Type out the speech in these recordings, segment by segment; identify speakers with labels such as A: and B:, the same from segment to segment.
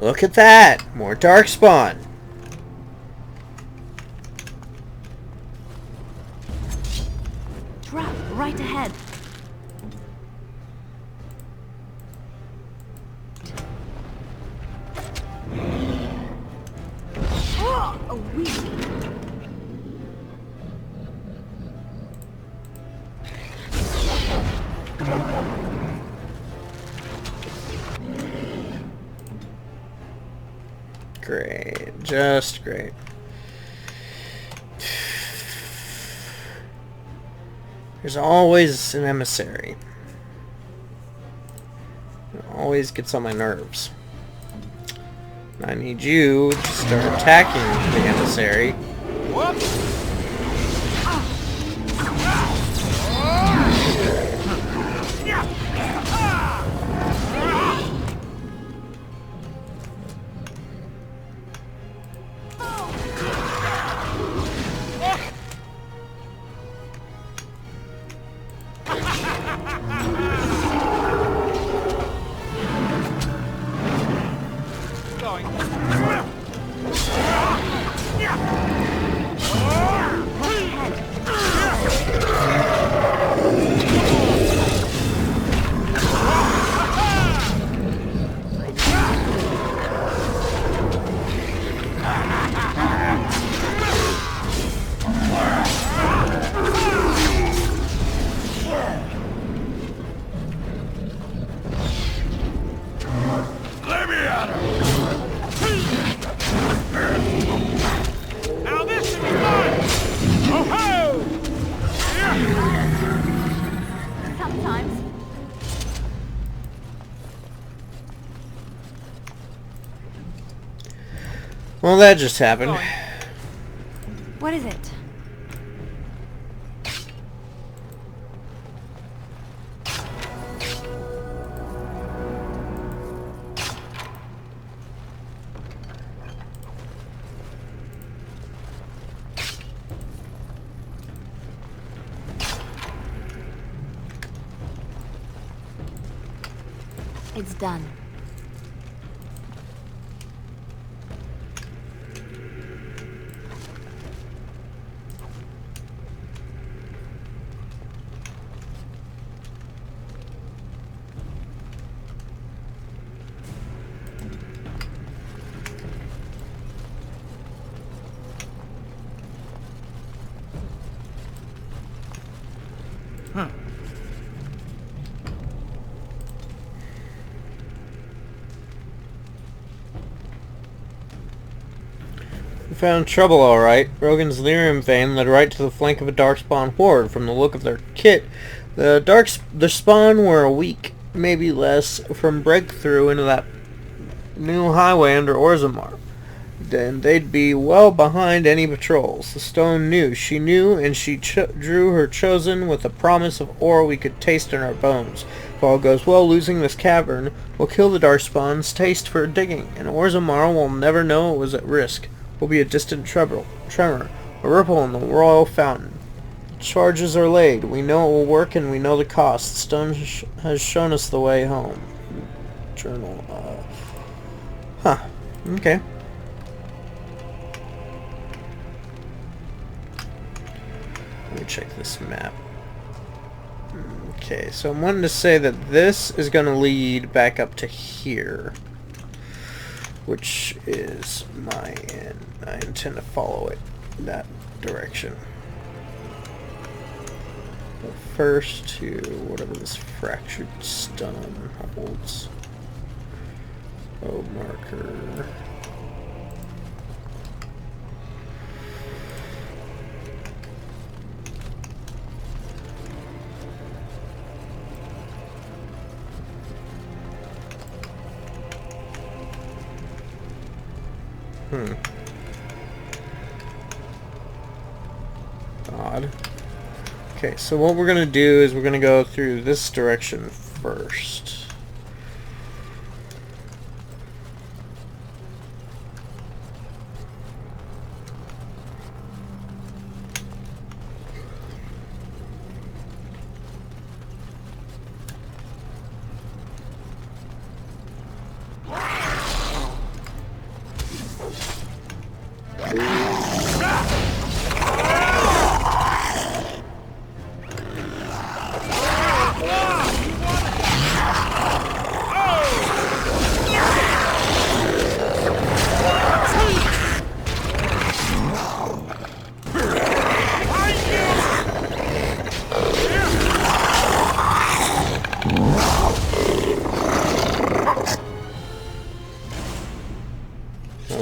A: Look at that! More darkspawn!
B: Trap right ahead. Oh, a weasel.
A: Great. Just great. There's always an emissary. It always gets on my nerves. I need you to start attacking the emissary.
C: Whoops!
A: Well, that just happened.
B: What is it? It's done.
A: We found trouble, alright. Rogan's lyrium vein led right to the flank of a darkspawn horde. From the look of their kit, the spawn were a week, maybe less, from breakthrough into that new highway under Orzammar. Then they'd be well behind any patrols. The stone knew. She knew, and she drew her chosen with a promise of ore we could taste in our bones. If all goes well, losing this cavern will kill the darkspawn's taste for digging, and Orzammar will never know it was at risk. Will be a distant tremor, a ripple in the royal fountain. Charges are laid. We know it will work, and we know the cost. Stone has shown us the way home. Journal. Okay. Let me check this map. Okay, so I'm wanting to say that this is going to lead back up to here, which is my end. I intend to follow it that direction. But first to whatever this fractured stone holds. Oh, marker. Odd. Okay, so what we're going to do is we're going to go through this direction first.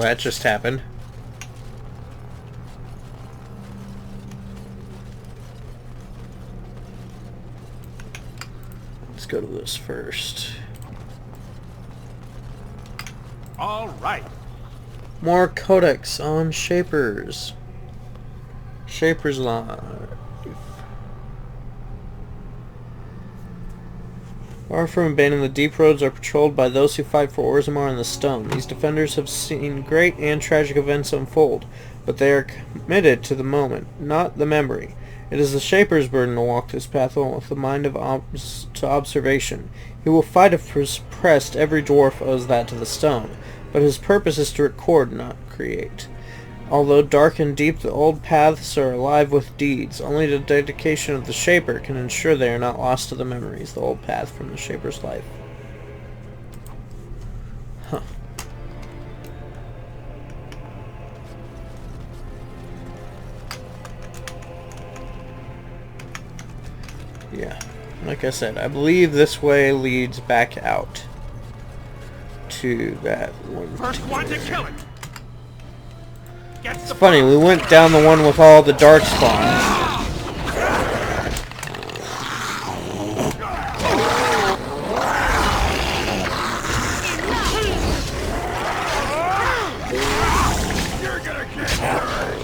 A: that just happened. Let's go to this first.
C: All right.
A: More codex on Shapers. Shapers Live. Far from abandoned, the deep roads are patrolled by those who fight for Orzammar and the Stone. These defenders have seen great and tragic events unfold, but they are committed to the moment, not the memory. It is the Shaper's burden to walk this path with the mind of to observation. He will fight if pressed. Every dwarf owes that to the Stone, but his purpose is to record, not create. Although dark and deep, the old paths are alive with deeds. Only the dedication of the Shaper can ensure they are not lost to the memories, the old path from the Shaper's life. Huh. Yeah, like I said, I believe this way leads back out to that one.
C: First one to kill it.
A: It's funny, we went down the one with all the dark spawns.
C: You're gonna get hurt.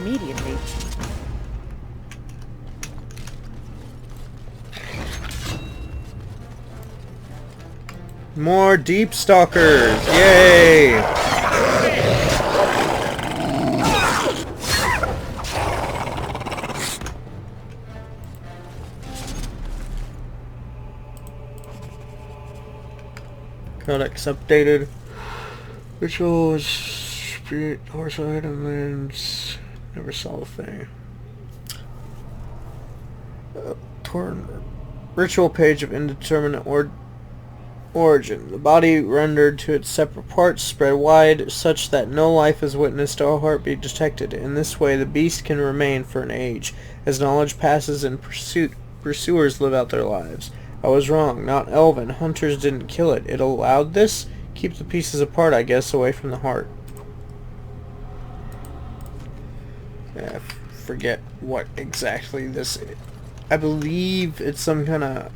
D: Immediately.
A: More deep stalkers! Yay! Codex updated. Rituals, spirit, horse items. Never saw the thing. Torn ritual page of indeterminate origin. The body rendered to its separate parts, spread wide, such that no life is witnessed or heartbeat detected. In this way, the beast can remain for an age. As knowledge passes and pursuers live out their lives. I was wrong. Not Elven. Hunters didn't kill it. It allowed this? Keep the pieces apart, I guess, away from the heart. I forget what exactly this is. I believe it's some kind of...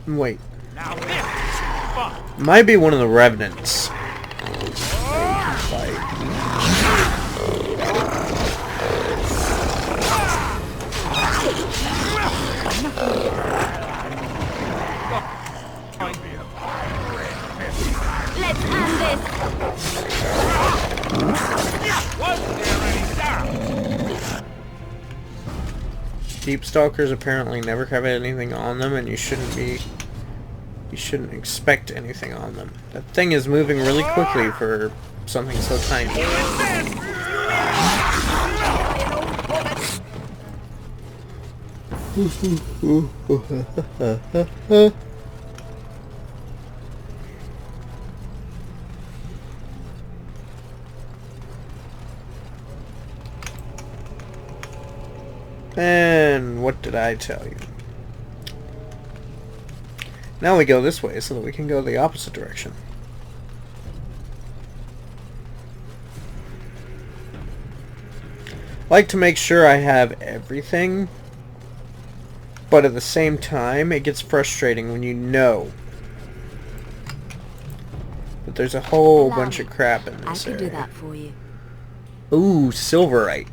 A: wait.
C: Now this is fun.
A: Might be one of the revenants.
B: Let's end this.
A: Deep stalkers apparently never have anything on them, and you shouldn't expect anything on them. That thing is moving really quickly for something so tiny. And what did I tell you? Now we go this way so that we can go the opposite direction. Like to make sure I have everything, but at the same time it gets frustrating when you know that there's a whole bunch of crap in this area.
B: I can do that for you.
A: Ooh, silverite.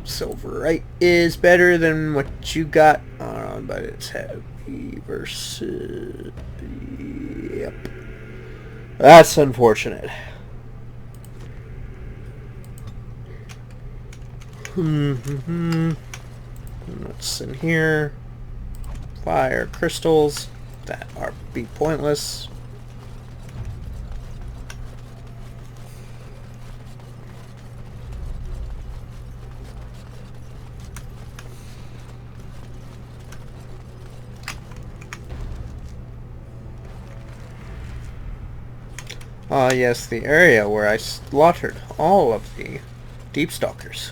A: Silverite is better than what you got, but it's heavy versus... Yep. That's unfortunate. What's in here? Fire crystals that are pointless. Yes, the area where I slaughtered all of the deep stalkers.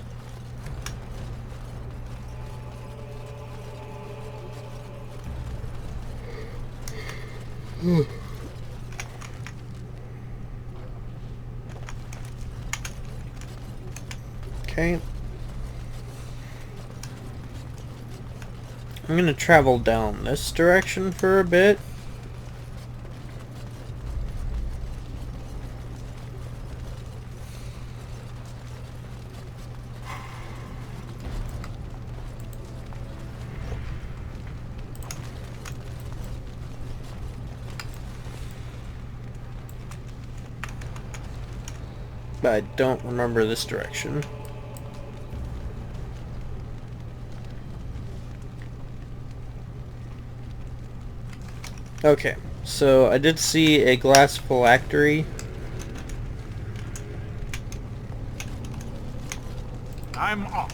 A: Okay. I'm gonna travel down this direction for a bit. But I don't remember this direction. Okay, so I did see a glass phylactery.
C: I'm off.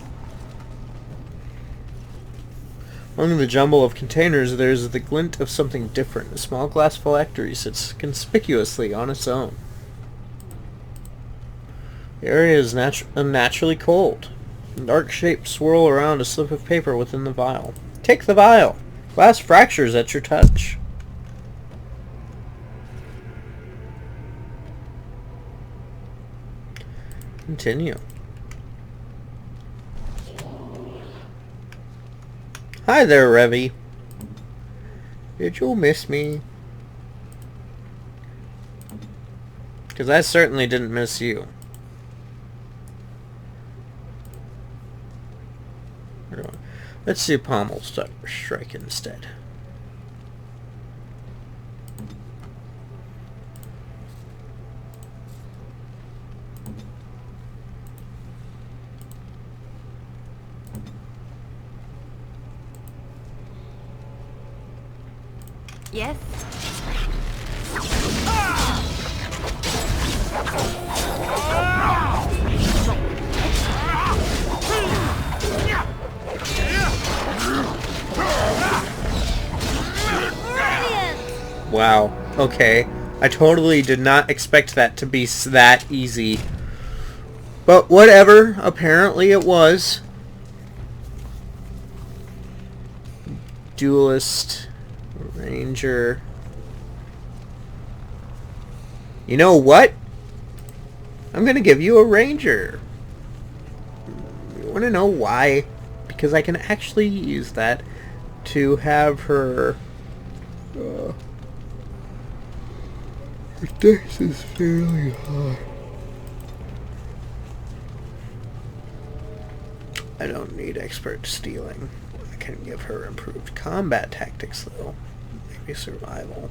A: Among the jumble of containers, there's the glint of something different. A small glass phylactery sits conspicuously on its own. The area is unnaturally cold. Dark shapes swirl around a slip of paper within the vial. Take the vial! Glass fractures at your touch. Continue. Hi there, Revy. Did you miss me? Because I certainly didn't miss you. Let's do pommel strike instead.
B: Yes? Brilliant!
A: Wow. Okay. I totally did not expect that to be that easy. But whatever. Apparently it was. Duelist. Ranger. You know what? I'm gonna give you a ranger. You wanna know why? Because I can actually use that to have her... her dex is fairly high. I don't need expert stealing. I can give her improved combat tactics though. Maybe survival.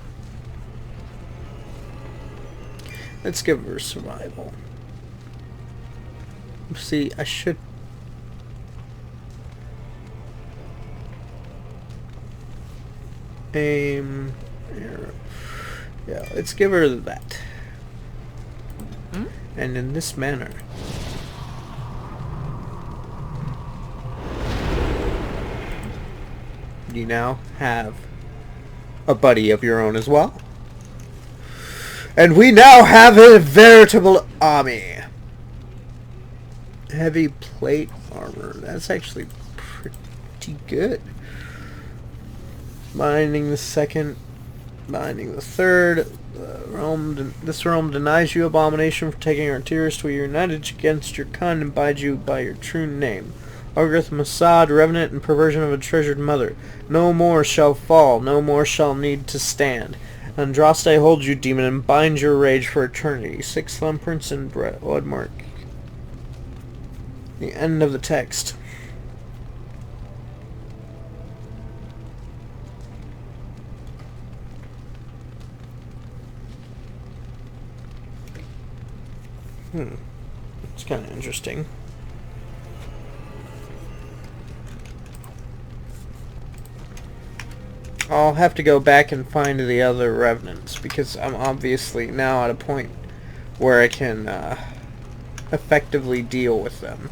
A: Let's give her survival. See, I should... aim... arrow. Yeah, let's give her that.
B: Hmm?
A: And in this manner. You now have a buddy of your own as well. And we now have a veritable army. Heavy plate armor. That's actually pretty good. Binding the second. Binding the third. This realm denies you abomination for taking our tears. We are united against your kind and bind you by your true name. Ogre, Mossad, revenant, and perversion of a treasured mother. No more shall fall, no more shall need to stand. Andraste hold you, demon, and bind your rage for eternity. 6 thumbprints and blood mark. The end of the text. It's kind of interesting. I'll have to go back and find the other revenants because I'm obviously now at a point where I can effectively deal with them.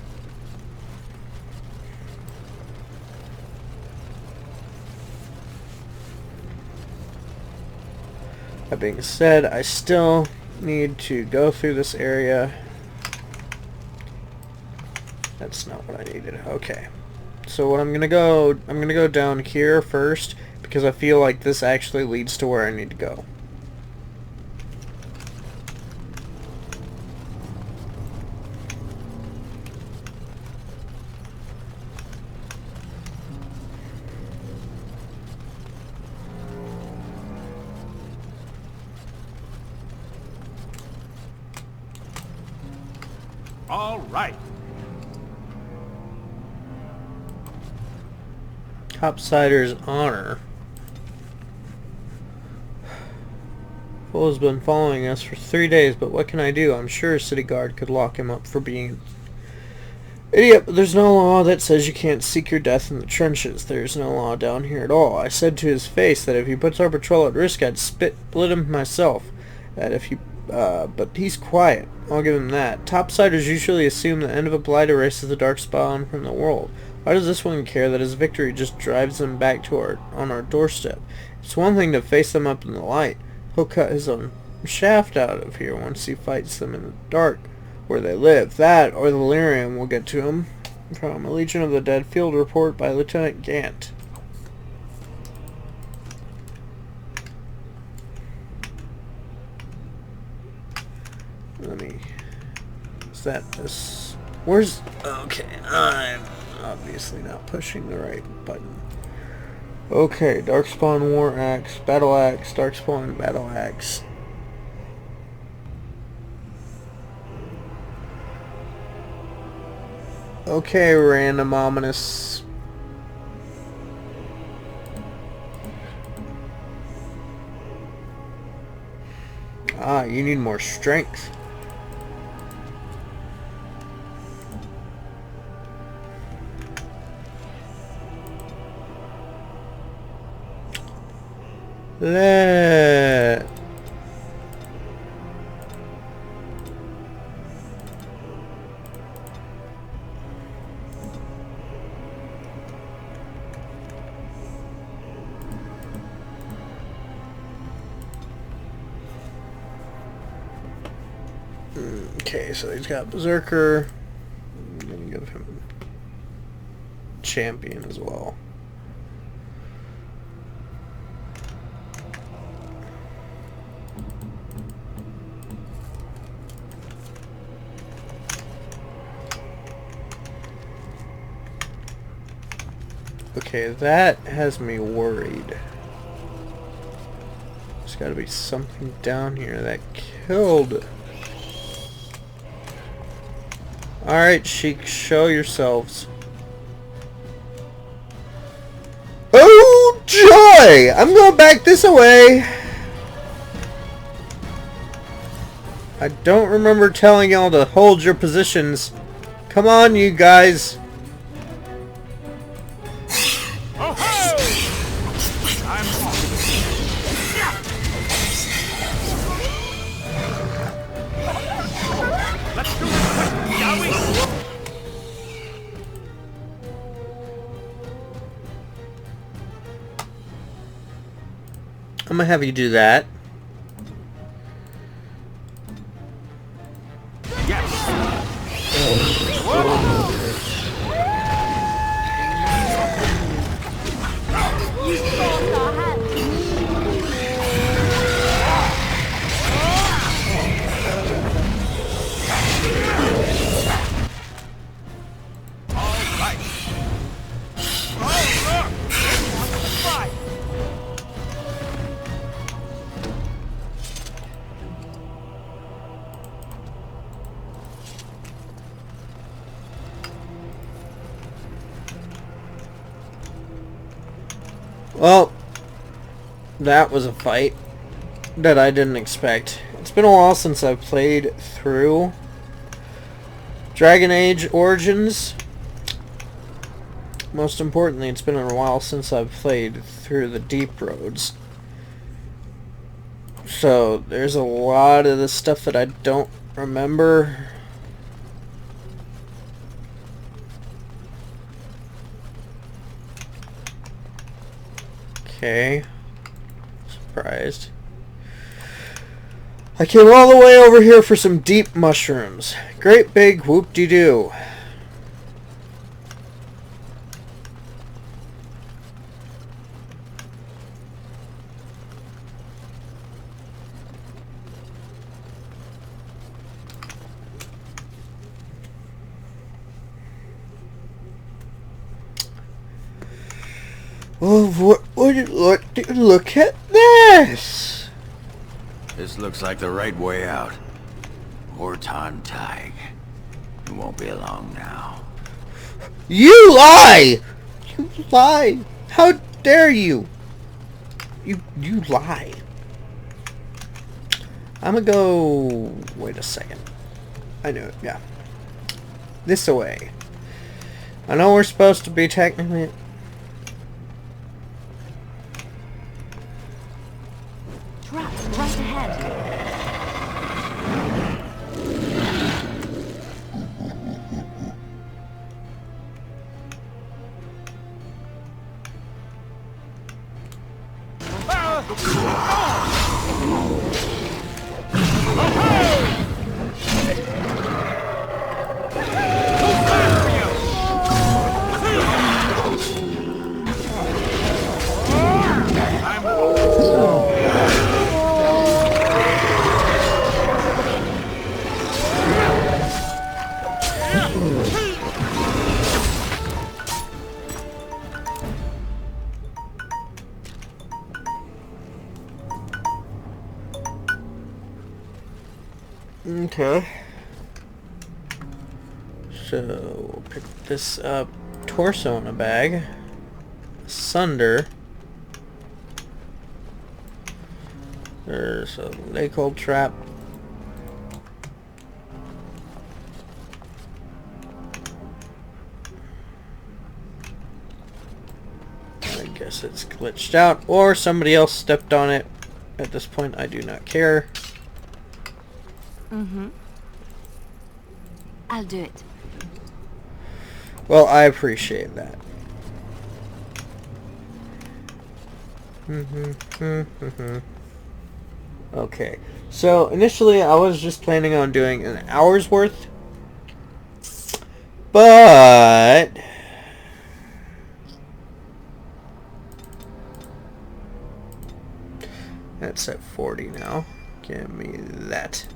A: That being said, I still need to go through this area. That's not what I needed. Okay. So what I'm gonna go down here first because I feel like this actually leads to where I need to go.
C: All right.
A: Topsider's honor. Fool has been following us for 3 days, but what can I do? I'm sure a city guard could lock him up for being an idiot, but there's no law that says you can't seek your death in the trenches. There's no law down here at all. I said to his face that if he puts our patrol at risk, I'd split him myself. That if he, but he's quiet. I'll give him that. Topsiders usually assume the end of a blight erases the darkspawn from the world. Why does this one care that his victory just drives them back to on our doorstep? It's one thing to face them up in the light. He'll cut his own shaft out of here once he fights them in the dark where they live. That, or the lyrium will get to him. From a Legion of the Dead field report by Lieutenant Gant. Let me... Is that this? Where's... Okay, I'm obviously not pushing the right button. Okay, Darkspawn War Axe, Battle Axe, Darkspawn Battle Axe. Okay, random ominous. Ah, you need more strength. Let. Okay, so he's got Berserker. I'm gonna give him Champion as well. Okay, that has me worried. There's gotta be something down here that killed. Alright, Sheik, show yourselves. Oh, joy! I'm going back this way! I don't remember telling y'all to hold your positions. Come on, you guys.
C: Oh ho! I'm off. Let's do this quick, shall we?
A: I'm gonna have you do that.
C: Yes. Whoa.
B: You stole our hand.
C: All right. Oh, look! Fine.
A: Well, that was a fight that I didn't expect. It's been a while since I've played through Dragon Age Origins. Most importantly, it's been a while since I've played through the Deep Roads. So, there's a lot of the stuff that I don't remember. Okay. Surprised. I came all the way over here for some deep mushrooms. Great big whoop-de-doo. Oh, look at this!
D: This looks like the right way out. Ortan Thaig. Won't be long now.
A: You lie! You lie! How dare you? You lie. I'm gonna go... Wait a second. I knew it, yeah. This way. I know we're supposed to be technically...
B: Trap right ahead.
A: Okay. So, we'll pick this up. Torso in a bag. Sunder. There's a lake hold trap. I guess it's glitched out, or somebody else stepped on it. At this point, I do not care.
B: Mm-hmm. I'll do it.
A: Well, I appreciate that. Okay, so initially I was just planning on doing an hour's worth, but that's at 40 now. Give me that.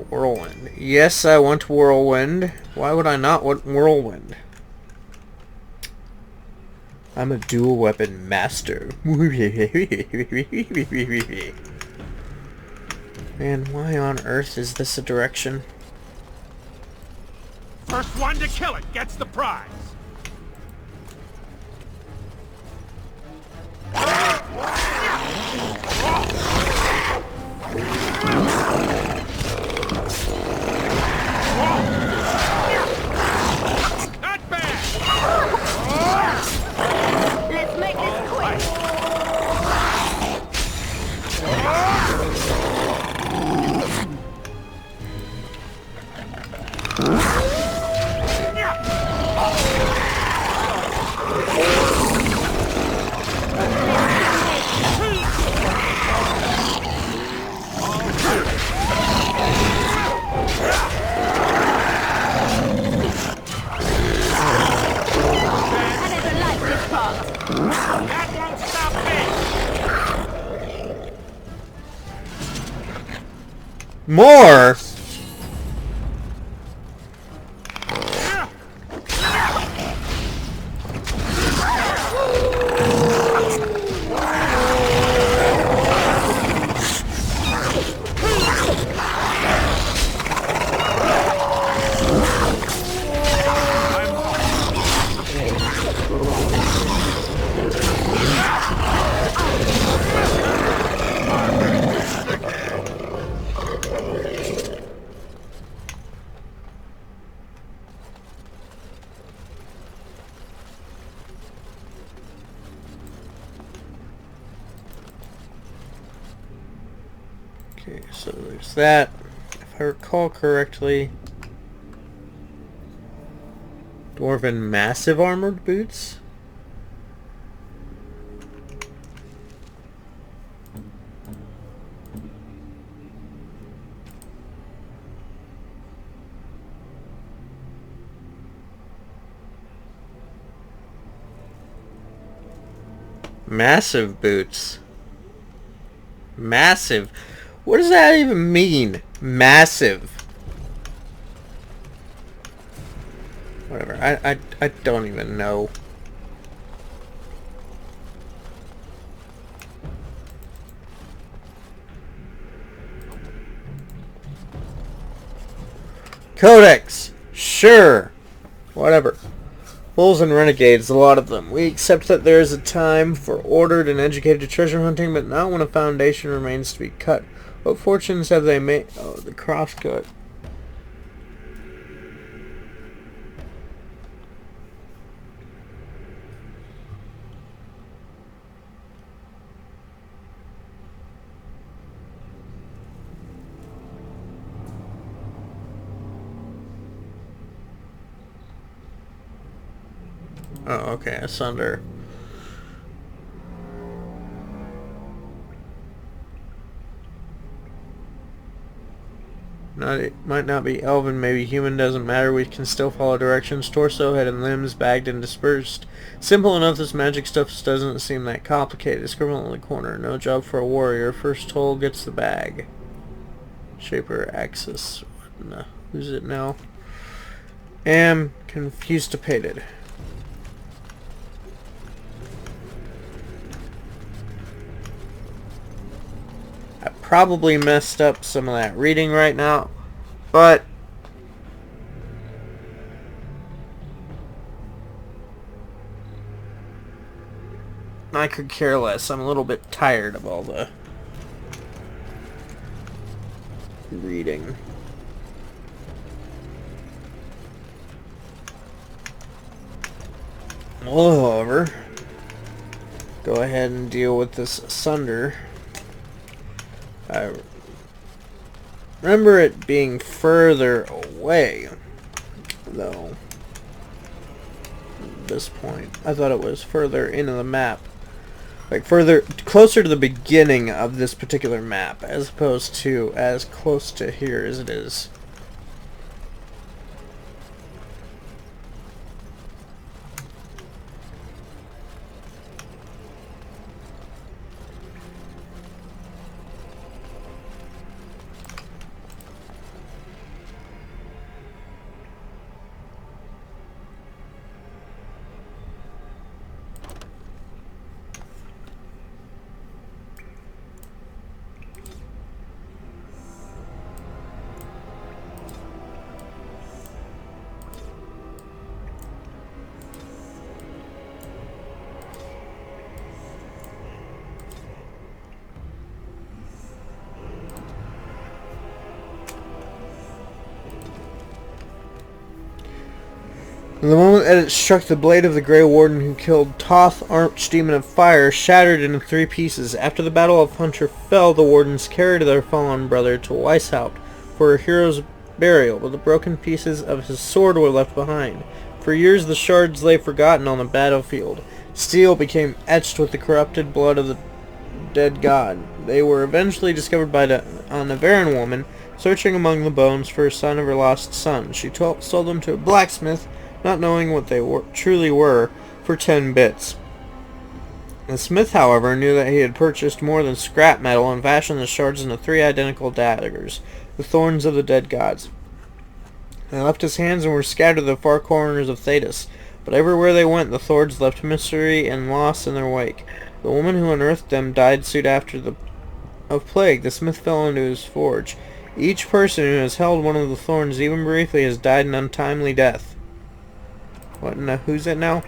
A: Whirlwind. Yes, I want Whirlwind. Why would I not want Whirlwind? I'm a dual weapon master. Man, why on earth is this a direction?
C: First one to kill it gets the prize. Not bad.
B: Let's make this quick.
C: That won't stop me.
A: More? Okay, so there's that. If I recall correctly, Dwarven massive armored boots? Massive boots. Massive. What does that even mean? Massive. Whatever. I don't even know. Codex! Sure. Whatever. Fools and renegades, a lot of them. We accept that there is a time for ordered and educated treasure hunting, but not when a foundation remains to be cut. What fortunes have they made? Oh, the crosscut. Oh, okay, asunder. It might not be elven, maybe human, doesn't matter. We can still follow directions. Torso, head, and limbs bagged and dispersed. Simple enough. This magic stuff doesn't seem that complicated. Scribble in the corner. No job for a warrior. First toll gets the bag. Shaper, axis. No. Who's it now? Am confustipated. I probably messed up some of that reading right now, but I could care less. I'm a little bit tired of all the reading. Well, however, go ahead and deal with this asunder. I remember it being further away, though. At this point, I thought it was further into the map, like further, closer to the beginning of this particular map, as opposed to as close to here as it is. The moment that it struck, the blade of the Grey Warden who killed Toth, Archdemon of Fire, shattered into 3 pieces. After the Battle of Hunter fell, the Wardens carried their fallen brother to Weishaupt for a hero's burial, but the broken pieces of his sword were left behind. For years the shards lay forgotten on the battlefield. Steel became etched with the corrupted blood of the dead god. They were eventually discovered by a Navarran woman searching among the bones for a sign of her lost son. She sold them to a blacksmith, not knowing what they truly were, for 10 bits. The smith, however, knew that he had purchased more than scrap metal and fashioned the shards into 3 identical daggers, the thorns of the dead gods. They left his hands and were scattered to the far corners of Thedas, but everywhere they went the thorns left mystery and loss in their wake. The woman who unearthed them died soon after of plague. The smith fell into his forge. Each person who has held one of the thorns even briefly has died an untimely death. What in the who's it now?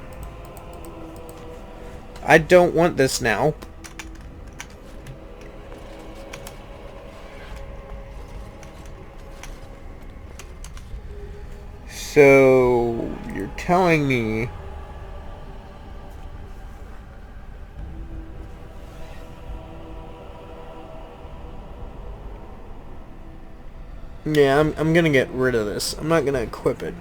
A: I don't want this now. So, you're telling me yeah, I'm gonna get rid of this. I'm not gonna equip it.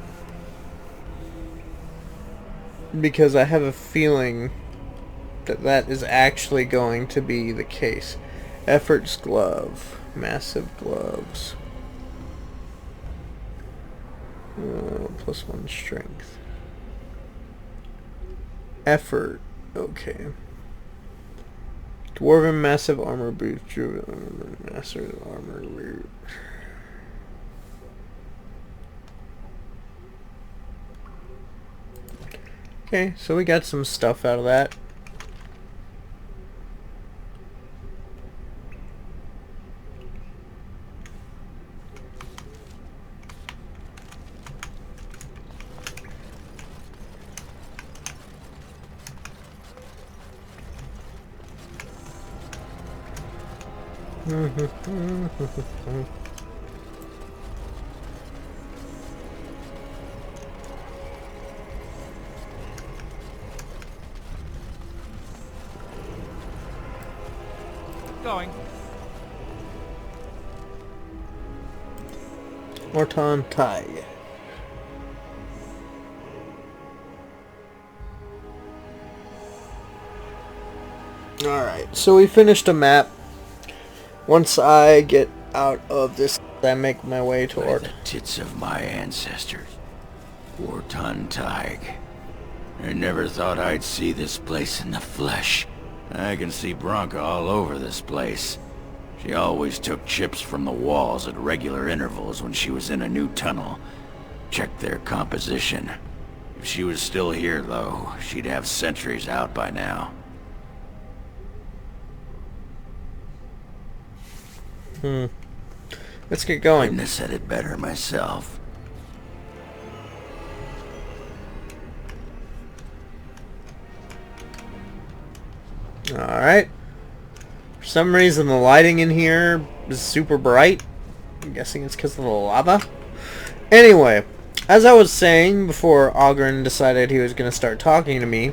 A: Because I have a feeling that that is actually going to be the case. Effort's glove. Massive gloves. +1 strength. Effort. Okay. Dwarven massive armor boot. Massive armor boot. Okay, so we got some stuff out of that.
C: Going.
A: Ortan, Thaig. Alright, so we finished a map. Once I get out of this, I make my way to
D: By
A: Ortan.
D: the tits of my ancestors. Ortan Thaig. I never thought I'd see this place in the flesh. I can see Bronca all over this place. She always took chips from the walls at regular intervals when she was in a new tunnel. Checked their composition. If she was still here, though, she'd have sentries out by now.
A: Let's get going.
D: Couldn't have said it better myself.
A: Alright. For some reason the lighting in here is super bright. I'm guessing it's because of the lava. Anyway, as I was saying before Ogren decided he was going to start talking to me,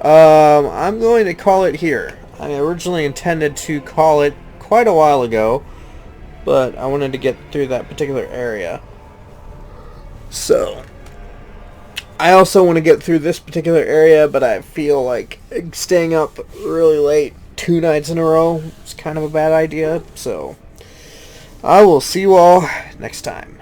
A: I'm going to call it here. I originally intended to call it quite a while ago, but I wanted to get through that particular area. So, I also want to get through this particular area, but I feel like staying up really late 2 nights in a row is kind of a bad idea, so I will see you all next time.